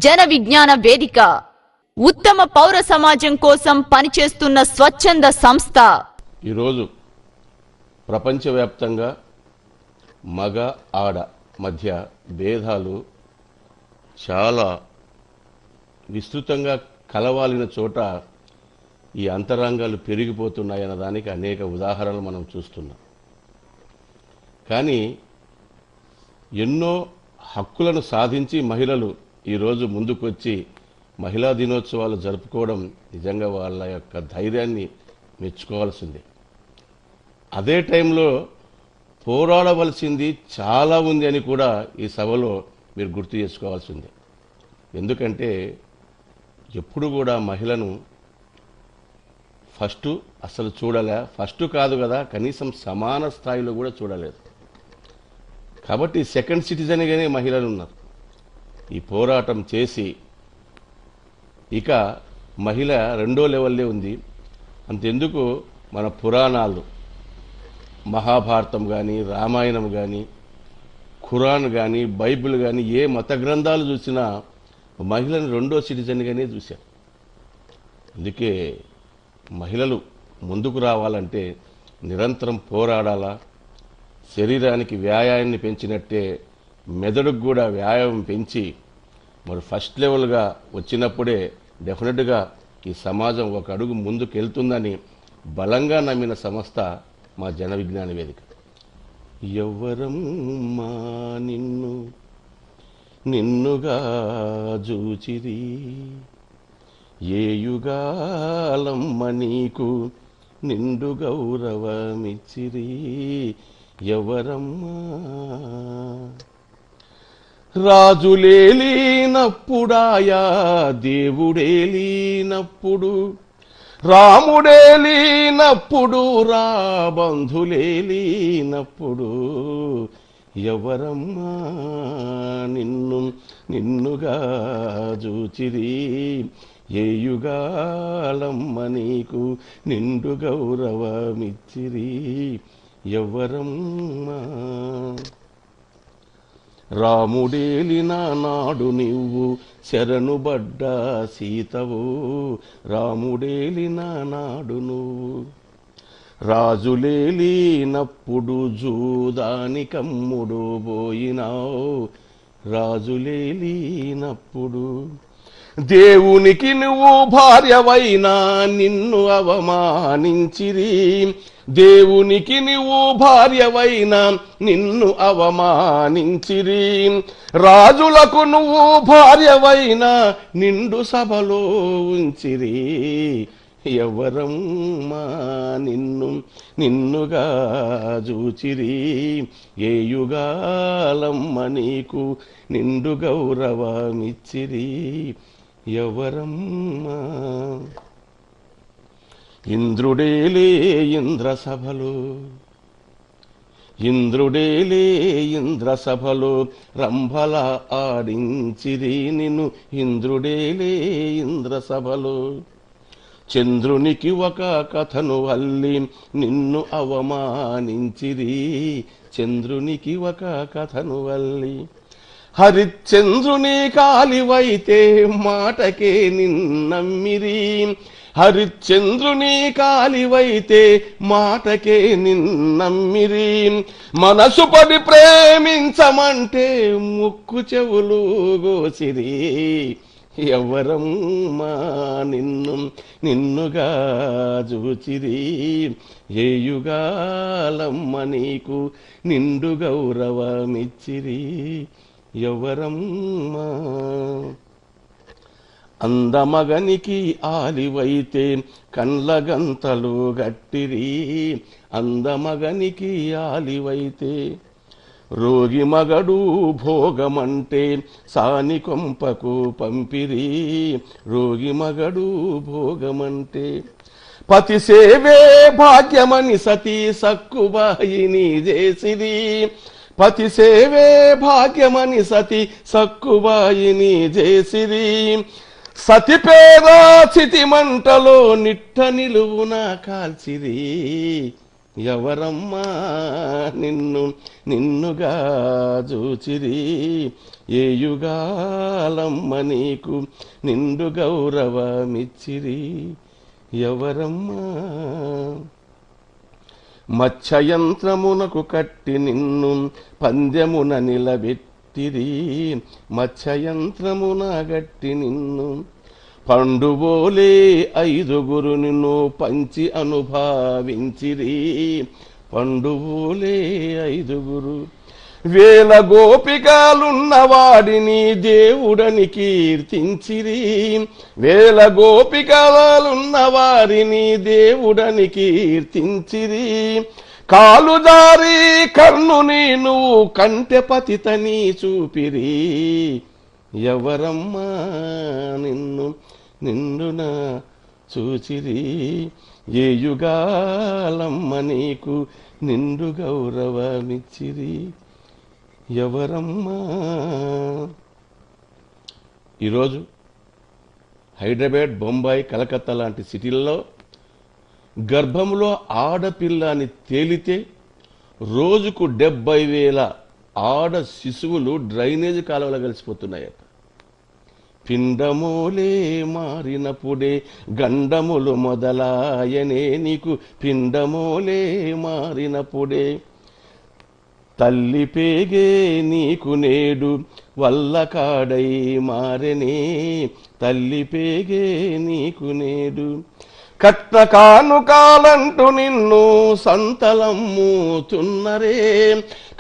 జన విజ్ఞాన వేదిక ఉత్తమ పౌర సమాజం కోసం పనిచేస్తున్న స్వచ్ఛంద సంస్థ. ఈరోజు ప్రపంచవ్యాప్తంగా మగ ఆడ మధ్య భేదాలు చాలా విస్తృతంగా కలవాలిన చోట ఈ అంతరంగాలు పెరిగిపోతున్నాయన్న దానికి అనేక ఉదాహరణలు మనం చూస్తున్నాం. కానీ ఎన్నో హక్కులను సాధించి మహిళలు ఈరోజు ముందుకొచ్చి మహిళా దినోత్సవాలు జరుపుకోవడం నిజంగా వాళ్ళ యొక్క ధైర్యాన్ని మెచ్చుకోవాల్సిందే. అదే టైంలో పోరాడవలసింది చాలా ఉంది అని కూడా ఈ సభలో మీరు గుర్తు చేసుకోవాల్సిందే. ఎందుకంటే ఎప్పుడు కూడా మహిళను అసలు ఫస్ట్ కాదు కదా, కనీసం సమాన స్థాయిలో కూడా చూడలేదు. కాబట్టి సెకండ్ సిటిజన్గానే మహిళలు ఉన్నారు. ఈ పోరాటం చేసి ఇక మహిళ రెండో లెవెల్లే ఉంది. అంతెందుకు మన పురాణాలు మహాభారతం కానీ, రామాయణం కానీ, ఖురాన్ కానీ, బైబిల్ కానీ ఏ మత గ్రంథాలు చూసినా మహిళను రెండో సిటిజన్గానే చూశారు. అందుకే మహిళలు ముందుకు రావాలంటే నిరంతరం పోరాడాలా. శరీరానికి వ్యాయామాన్ని పెంచినట్టే మెదడుకు కూడా వ్యాయామం పెంచి మరి ఫస్ట్ లెవెల్గా వచ్చినప్పుడే డెఫినెట్గా ఈ సమాజం ఒక అడుగు ముందుకు వెళ్తుందని బలంగా నమ్మిన సంస్థ మా జన విజ్ఞాన వేదిక. ఎవ్వరమ్మా నిన్నుగా జూచిరి, ఏ యుగాలమ్మ నీకు నిండు గౌరవమిచ్చిరి, ఎవరమ్మా. రాజులేలినప్పుడాయా దేవుడేలినప్పుడు, రాముడేలినప్పుడు రా బంధులేలినప్పుడు, ఎవరమ్మా నిన్నుగా జూచిరి, ఏ యుగాలమ్మ నీకు నిండు గౌరవమిచ్చిరి, ఎవరమ్మా. రాముడేలిన నాడు నీవు శరణుబడ్డ సీతవు, రాముడేలిన నాడు నువ్వు. రాజులేలినప్పుడు జూదానికమ్ముడు పోయినావు, రాజులేలినప్పుడు. దేవునికి నువ్వు భార్యవైనా నిన్ను అవమానించిరి, దేవునికి నువ్వు భార్యవైనా నిన్ను అవమానించిరి. రాజులకు నువ్వు భార్యవైనా నిండు సభలో ఉంచిరి, ఎవరమ్మా నిన్నుగా జూచిరి, ఏ యుగాలమ్మ నీకు నిండు గౌరవమిచ్చిరి, ఎవరమ్మా. ఇంద్రుడేలే ఇంద్రసభలో, ఇంద్రుడేలే ఇంద్రసభలో రంభల ఆడించిరి నిన్ను, ఇంద్రుడేలే ఇంద్రసభలో. చంద్రునికి ఒక కథను అల్లి నిన్ను అవమానించిరి, చంద్రునికి ఒక కథను అల్లి. హరిశ్చంద్రుని కాలివైతే మాటకే నిన్నమ్మిరి, హరిశ్చంద్రుని కాలివైతే మాటకే నిన్నమ్మిరి. మనసు పడి ప్రేమించమంటే ముక్కు చెవులు గోసిరి, ఎవరమ్మా నిన్నుగా జూచిరి, ఏ యుగాలమ్మ నీకు నిండు గౌరవమిచ్చిరి, ఎవరమ్మా. అందమగనికి ఆలివైతే కండ్లగంతలు గట్టిరి, అందమగనికి ఆలివైతే. రోగి మగడు భోగమంటే సాని కొంపకు పంపిరి, రోగి మగడు భోగమంటే. పతి సేవే భాగ్యమని సతీ సక్కుబాయిని చేసిరి, పతి సేవే భాగ్యమని సతి సక్కుబాయిని చేసిరి. సతి పేద చితి మంటలో నిట్ట నిలువున కాల్చిరి, ఎవరమ్మా నిన్ను నిన్నుగా చూచిరి, ఏ యుగాలమ్మ నీకు నిండు గౌరవమిచ్చిరి, ఎవరమ్మా. మత్స్యయంత్రమునకు కట్టి నిన్ను పందెమున నిలబెట్టిరి, మత్స్యయంత్రమున గట్టి నిన్ను పండుబోలే ఐదుగురు నిన్ను పంచి అనుభవించిరి, పండుబోలే ఐదుగురు. వేల గోపికలున్న వాడిని దేవుడని కీర్తించిరి, వేల గోపికలున్న వారిని దేవుడని కీర్తించిరి, కాలు దారి కర్ణుని నువ్వు కంటె పతితని చూపిరి, ఎవరమ్మా నిన్ను నిన్నున చూచిరి, ఏ యుగాలమ్మ నీకు నిండు గౌరవమిచ్చిరి, ఎవరమ్మా. ఈరోజు హైదరాబాద్, బొంబాయి, కలకత్తా లాంటి సిటీల్లో గర్భంలో ఆడపిల్ల అని తేలితే రోజుకు 70,000 ఆడ శిశువులు డ్రైనేజ్ కాలువలో కలిసిపోతున్నాయట. పిండమోలే మారినప్పుడే గండములు మొదలాయనే నీకు, పిండమోలే మారినప్పుడే తల్లి పేగే నీకు నేడు వల్ల కాడై మారెనే, తల్లి పేగే నీకు నేడు. కట్న కానుకాలంటూ నిన్ను సంతలమ్ముతున్నరే,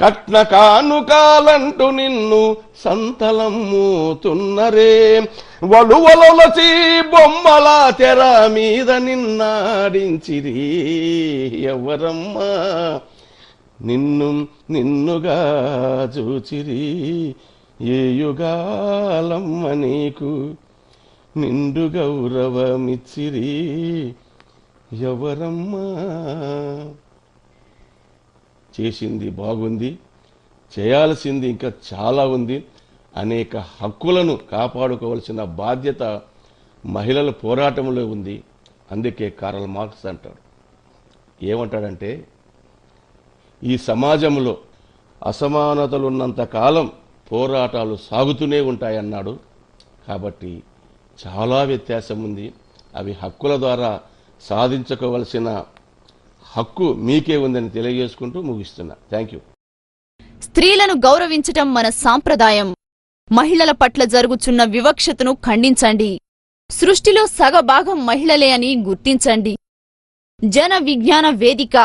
కట్న కానుకాలంటూ నిన్ను సంతలమ్ముతున్నరే, వలువలొలచి బొమ్మల తెర మీద నిన్నాడించిరి, ఎవరమ్మా నిన్ను నిన్నుగా చూచిరి, ఏ యుగాలమ్మ నీకు నిండు గౌరవమిచ్చిరి, ఎవరమ్మా. చేసింది బాగుంది, చేయాల్సింది ఇంకా చాలా ఉంది. అనేక హక్కులను కాపాడుకోవాల్సిన బాధ్యత మహిళల పోరాటంలో ఉంది. అందుకే కార్ల్ మార్క్స్ అంటాడు, ఏమంటాడంటే, ఈ సమాజంలో అసమానతలున్నంత కాలం పోరాటాలు సాగుతూనే ఉంటాయన్నాడు. కాబట్టి చాలా వ్యత్యాసం ఉంది. అవి హక్కుల ద్వారా సాధించుకోవలసిన హక్కు మీకే ఉందని తెలియజేసుకుంటూ ముగిస్తున్నా. Thank you. స్త్రీలను గౌరవించటం మన సాంప్రదాయం. మహిళల పట్ల జరుగుచున్న వివక్షతను ఖండించండి. సృష్టిలో సగభాగం మహిళలే అని గుర్తించండి. జన విజ్ఞాన వేదిక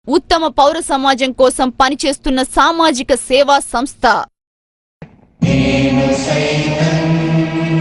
ఉత్తమ పౌర సమాజం కోసం పనిచేస్తున్న సామాజిక సేవా సంస్థ.